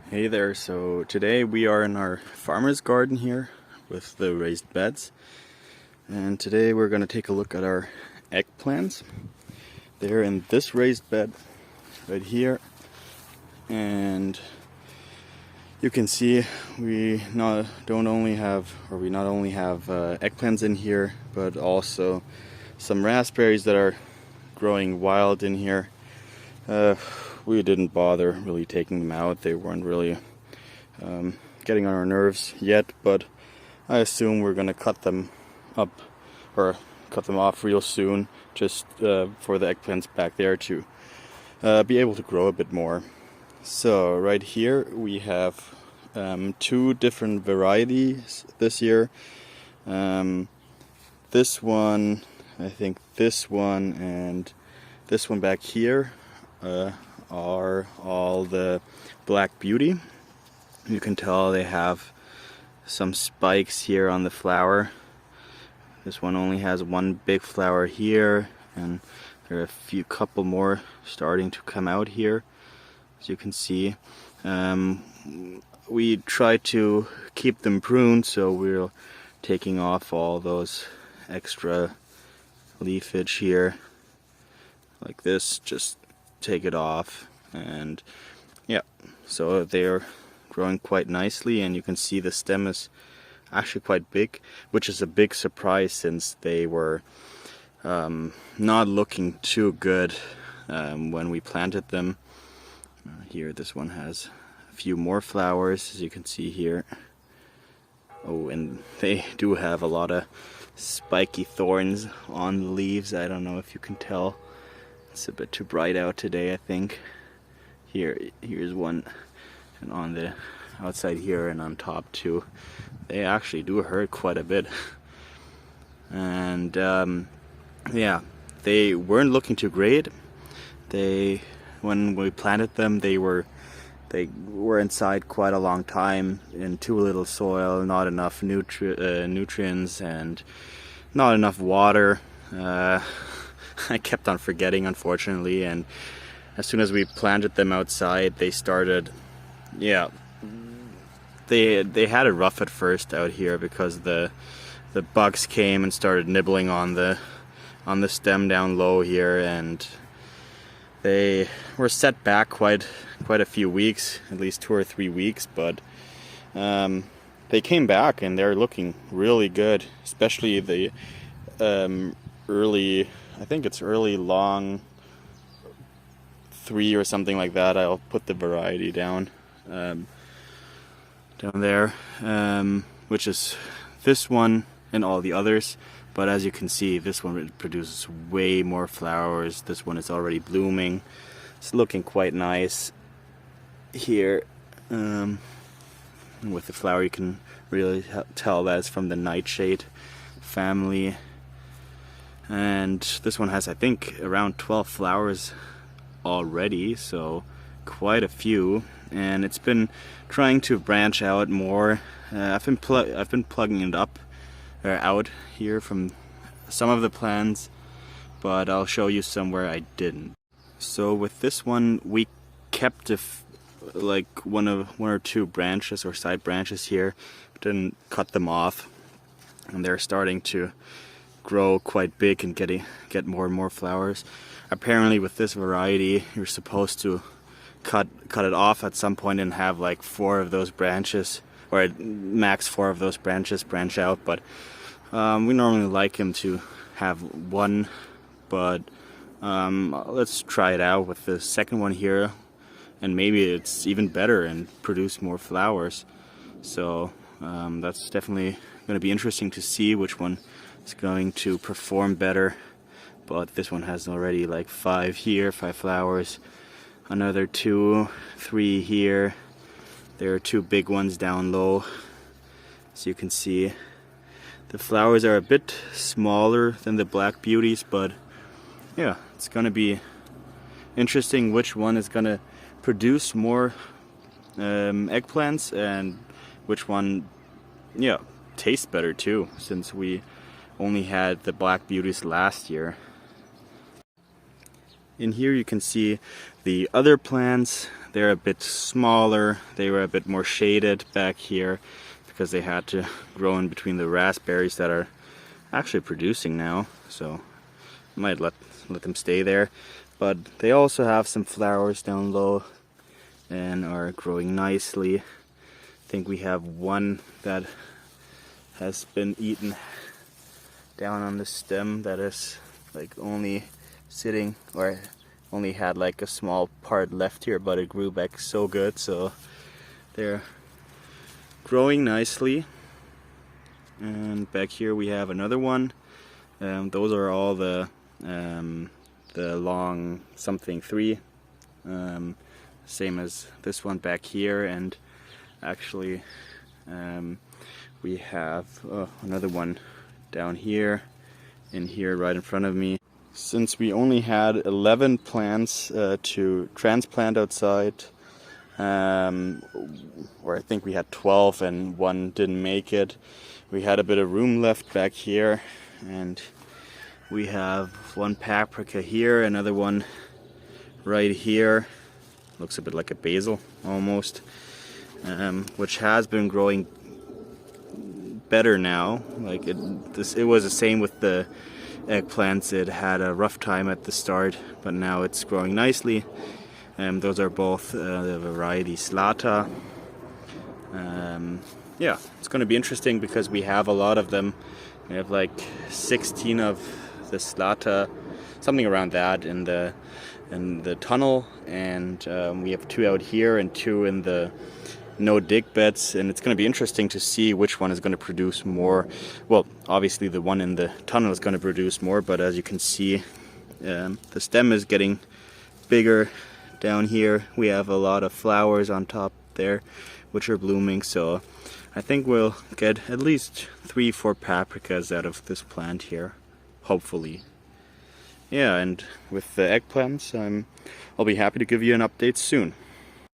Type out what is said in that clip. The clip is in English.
Hey there, so today we are in our farmer's garden here with the raised beds, and today we're going to take a look at our eggplants. They're in this raised bed right here, and you can see we not only have eggplants in here, but also some raspberries that are growing wild in here. We didn't bother really taking them out. They weren't really getting on our nerves yet, but I assume we're gonna cut them up or cut them off real soon, just for the eggplants back there to be able to grow a bit more. So right here we have two different varieties this year. This one, I think this one and this one back here are all the Black Beauty. You can tell they have some spikes here on the flower. This one only has one big flower here, and there are a couple more starting to come out here, as you can see. We try to keep them pruned, so we're taking off all those extra leafage here like this. Just take it off, and yeah, so they're growing quite nicely, and you can see the stem is actually quite big, which is a big surprise since they were not looking too good when we planted them. Here, this one has a few more flowers, as you can see here. Oh, and they do have a lot of spiky thorns on the leaves. I don't know if you can tell. It's a bit too bright out today, I think. Here's one, and on the outside here and on top too. They actually do hurt quite a bit. And yeah, they weren't looking too great. When we planted them, they were inside quite a long time in too little soil, not enough nutrients, and not enough water. I kept on forgetting, unfortunately, and as soon as we planted them outside, they started, yeah, they had it rough at first out here because the bugs came and started nibbling on the stem down low here, and they were set back quite a few weeks, at least 2 or 3 weeks, but they came back and they're looking really good, especially the early, I think it's early long 3 or something like that. I'll put the variety down there, which is this one and all the others. But as you can see, this one produces way more flowers. This one is already blooming. It's looking quite nice here. With the flower, you can really tell that it's from the nightshade family. And this one has, I think, around 12 flowers already, so quite a few. And it's been trying to branch out more. I've been plugging it up or out here from some of the plants, but I'll show you some where I didn't. So with this one, we kept like one or two branches or side branches here, but didn't cut them off, and they're starting to grow quite big and get more and more flowers. Apparently with this variety, you're supposed to cut it off at some point and have like 4 of those branches, or max 4 of those branches branch out, but we normally like them to have 1, but let's try it out with the second one here, and maybe it's even better and produce more flowers. So that's definitely going to be interesting to see which one is going to perform better. But this one has already like 5 here, 5 flowers, another 2, 3 here. There are 2 big ones down low, as you can see. The flowers are a bit smaller than the Black Beauties, but yeah, it's gonna be interesting which one is gonna produce more eggplants, and which one, yeah, tastes better too, since we only had the Black Beauties last year. in here you can see the other plants. They're a bit smaller, they were a bit more shaded back here because they had to grow in between the raspberries that are actually producing now, so I might let them stay there. But they also have some flowers down low and are growing nicely. I think we have one that has been eaten down on the stem that is like only sitting, or only had like a small part left here, but it grew back so good, so they're growing nicely. And back here we have another one. Those are all the long something 3, same as this one back here. And actually we have another one down here, in here right in front of me. Since we only had 11 plants to transplant outside, or I think we had 12 and one didn't make it, we had a bit of room left back here, and we have one paprika here, another one right here, looks a bit like a basil almost, which has been growing better now. Like it was the same with the eggplants. It had a rough time at the start, but now it's growing nicely. Those are both the variety Slata. Yeah, it's going to be interesting because we have a lot of them. We have like 16 of the Slata, something around that, in the tunnel, and we have 2 out here and 2 in the no dig beds, and it's going to be interesting to see which one is going to produce more. Well, obviously the one in the tunnel is going to produce more, but as you can see, the stem is getting bigger down here. We have a lot of flowers on top there which are blooming, so I think we'll get at least 3-4 paprikas out of this plant here, hopefully. Yeah, and with the eggplants, I'll be happy to give you an update soon.